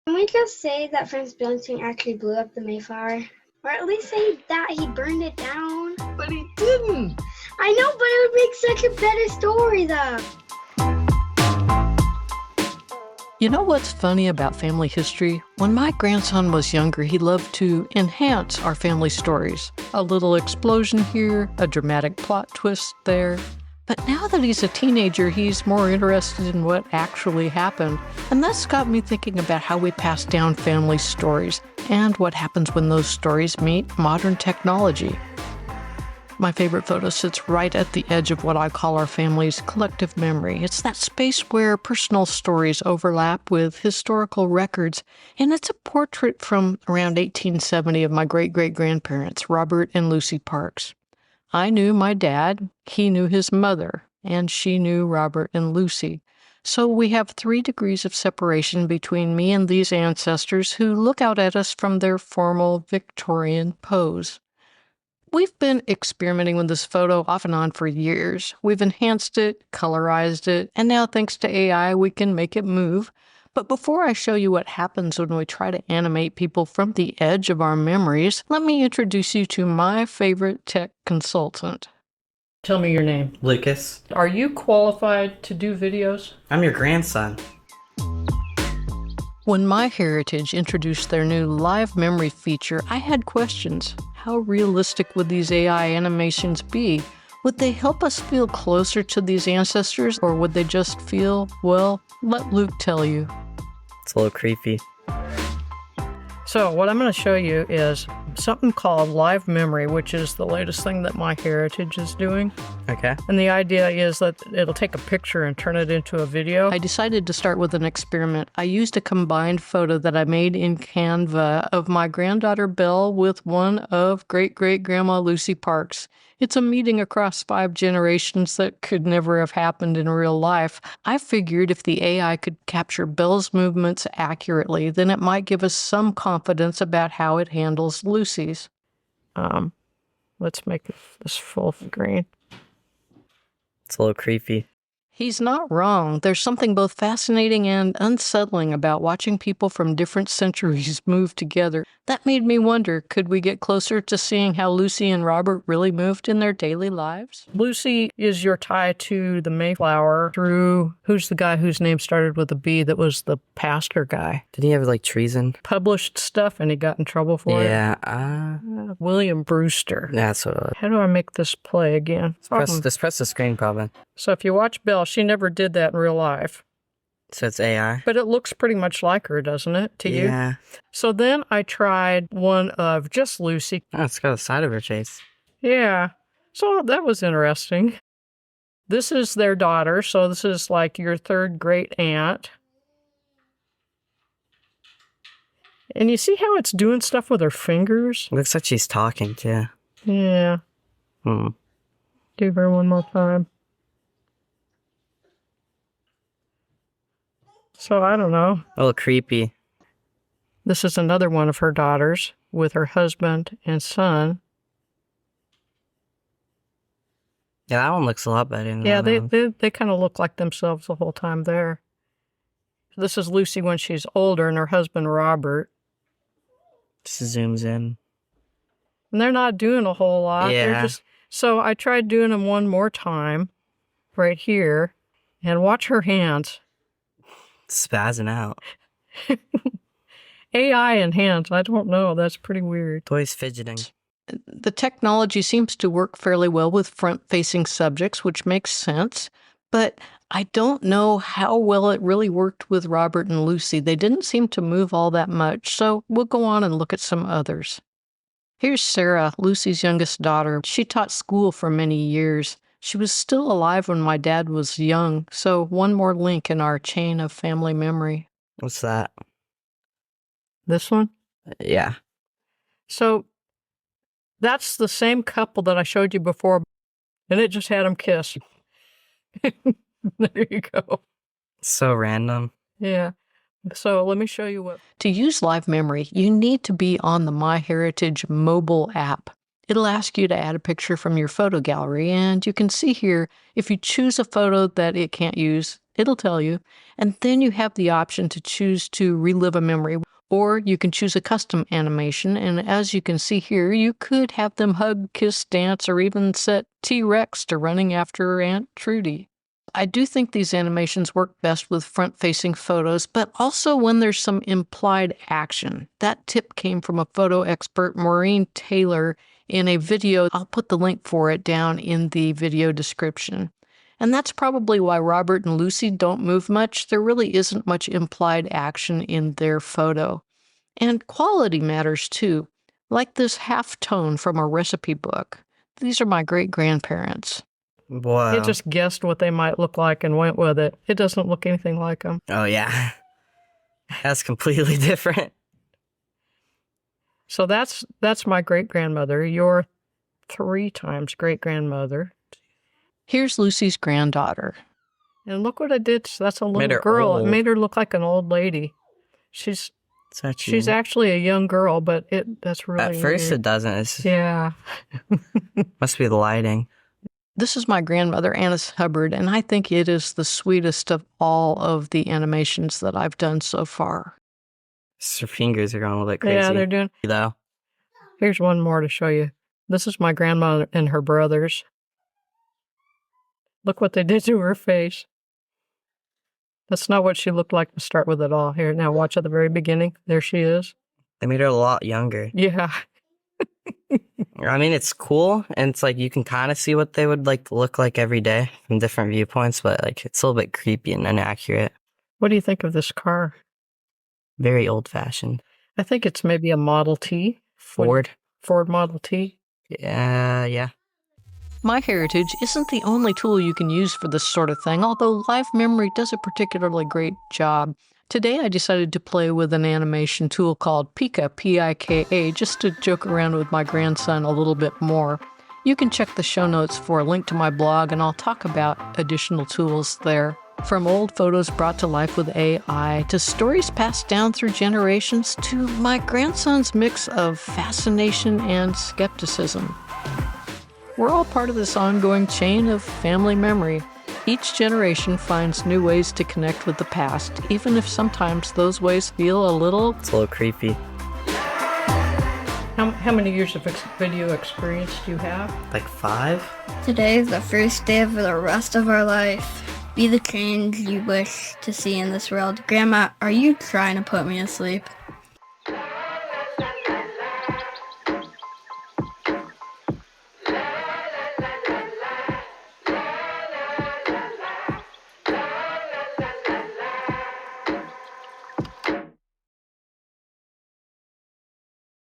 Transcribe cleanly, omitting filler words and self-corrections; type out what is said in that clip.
Can we just say that Franz Billington actually blew up the Mayflower? Or at least say that he burned it down? But he didn't! I know, but it would make such a better story, though. You know what's funny about family history? When my grandson was younger, he loved to enhance our family stories. A little explosion here, a dramatic plot twist there. But now that he's a teenager, he's more interested in what actually happened. And that's got me thinking about how we pass down family stories and what happens when those stories meet modern technology. My favorite photo sits right at the edge of what I call our family's collective memory. It's that space where personal stories overlap with historical records, and it's a portrait from around 1870 of my great-great-grandparents, Robert and Lucy Parks. I knew my dad, he knew his mother, and she knew Robert and Lucy. So we have 3 degrees of separation between me and these ancestors who look out at us from their formal Victorian pose. We've been experimenting with this photo off and on for years. We've enhanced it, colorized it, and now thanks to AI, we can make it move. But before I show you what happens when we try to animate people from the edge of our memories, let me introduce you to my favorite tech consultant. Tell me your name. Lucas. Are you qualified to do videos? I'm your grandson. When MyHeritage introduced their new LiveMemory feature, I had questions. How realistic would these AI animations be? Would they help us feel closer to these ancestors, or would they just feel, well, let Luke tell you. It's a little creepy. So what I'm going to show you is something called LiveMemory, which is the latest thing that MyHeritage is doing. Okay. And the idea is that it'll take a picture and turn it into a video. I decided to start with an experiment. I used a combined photo that I made in Canva of my granddaughter Belle with one of great-great-grandma Lucy Parks. It's a meeting across 5 generations that could never have happened in real life. I figured if the AI could capture Belle's movements accurately, then it might give us some confidence about how it handles Lucy's. Let's make this full screen. It's a little creepy. He's not wrong. There's something both fascinating and unsettling about watching people from different centuries move together. That made me wonder, could we get closer to seeing how Lucy and Robert really moved in their daily lives? Lucy is your tie to the Mayflower through, who's the guy whose name started with a B that was the pastor guy? Did he have like treason? Published stuff and he got in trouble for it? Yeah, William Brewster. that's what it was. How do I make this play again? Just press the screen, probably. So if you watch Belle, she never did that in real life. So it's AI? But it looks pretty much like her, doesn't it, to you? Yeah. So then I tried one of just Lucy. Oh, it's got a side of her face. Yeah. So that was interesting. This is their daughter, so this is like your 3rd great aunt. And you see how it's doing stuff with her fingers? Looks like she's talking, too. Yeah. Do her one more time. So I don't know. A little creepy. This is another one of her daughters with her husband and son. Yeah, that one looks a lot better than Yeah, that one. they kind of look like themselves the whole time there. This is Lucy when she's older and her husband Robert. Just zooms in. And they're not doing a whole lot. Yeah. So I tried doing them one more time right here. And watch her hands. Spazzing out. AI and hands, I don't know. That's pretty weird. Boy's fidgeting. The technology seems to work fairly well with front-facing subjects, which makes sense. But I don't know how well it really worked with Robert and Lucy. They didn't seem to move all that much, so we'll go on and look at some others. Here's Sarah, Lucy's youngest daughter. She taught school for many years. She was still alive when my dad was young, so one more link in our chain of family memory. What's that? This one? Yeah. So that's the same couple that I showed you before, and it just had them kiss. There you go. So random. Yeah. So let me show you what. To use LiveMemory, you need to be on the MyHeritage mobile app. It'll ask you to add a picture from your photo gallery, and you can see here, if you choose a photo that it can't use, It'll tell you. And then you have the option to choose to relive a memory, or you can choose a custom animation. And as you can see here, you could have them hug, kiss, dance, or even set T-Rex to running after Aunt Trudy. I do think these animations work best with front-facing photos, but also when there's some implied action. That tip came from a photo expert, Maureen Taylor, in a video. I'll put the link for it down in the video description. And that's probably why Robert and Lucy don't move much. There really isn't much implied action in their photo. And quality matters too, like this halftone from a recipe book. These are my great-grandparents. Wow. It just guessed what they might look like and went with it. It doesn't look anything like them. Oh, yeah. That's completely different. So that's my great-grandmother, your 3 times great-grandmother. Here's Lucy's granddaughter. And look what I did. That's a little girl. It made her look like an old lady. She's actually a young girl, but that's really At first weird. it doesn't. Yeah. Must be the lighting. This is my grandmother, Annis Hubbard, and I think it is the sweetest of all of the animations that I've done so far. Her fingers are going a little bit crazy. Yeah, they're doing. Though. Here's one more to show you. This is my grandmother and her brothers. Look what they did to her face. That's not what she looked like to start with at all. Here, now watch at the very beginning. There she is. They made her a lot younger. Yeah. I mean, it's cool, and it's like you can kind of see what they would like look like every day from different viewpoints, but like it's a little bit creepy and inaccurate. What do you think of this car? Very old-fashioned. I think it's maybe a Model T. Ford Model T. Yeah. MyHeritage isn't the only tool you can use for this sort of thing, although LiveMemory does a particularly great job. Today I decided to play with an animation tool called Pika, P-I-K-A, just to joke around with my grandson a little bit more. You can check the show notes for a link to my blog, and I'll talk about additional tools there. From old photos brought to life with AI, to stories passed down through generations, to my grandson's mix of fascination and skepticism. We're all part of this ongoing chain of family memory. Each generation finds new ways to connect with the past, even if sometimes those ways feel a little... It's a little creepy. How many years of video experience do you have? Like 5? Today is the first day for the rest of our life. Be the change you wish to see in this world. Grandma, are you trying to put me to sleep?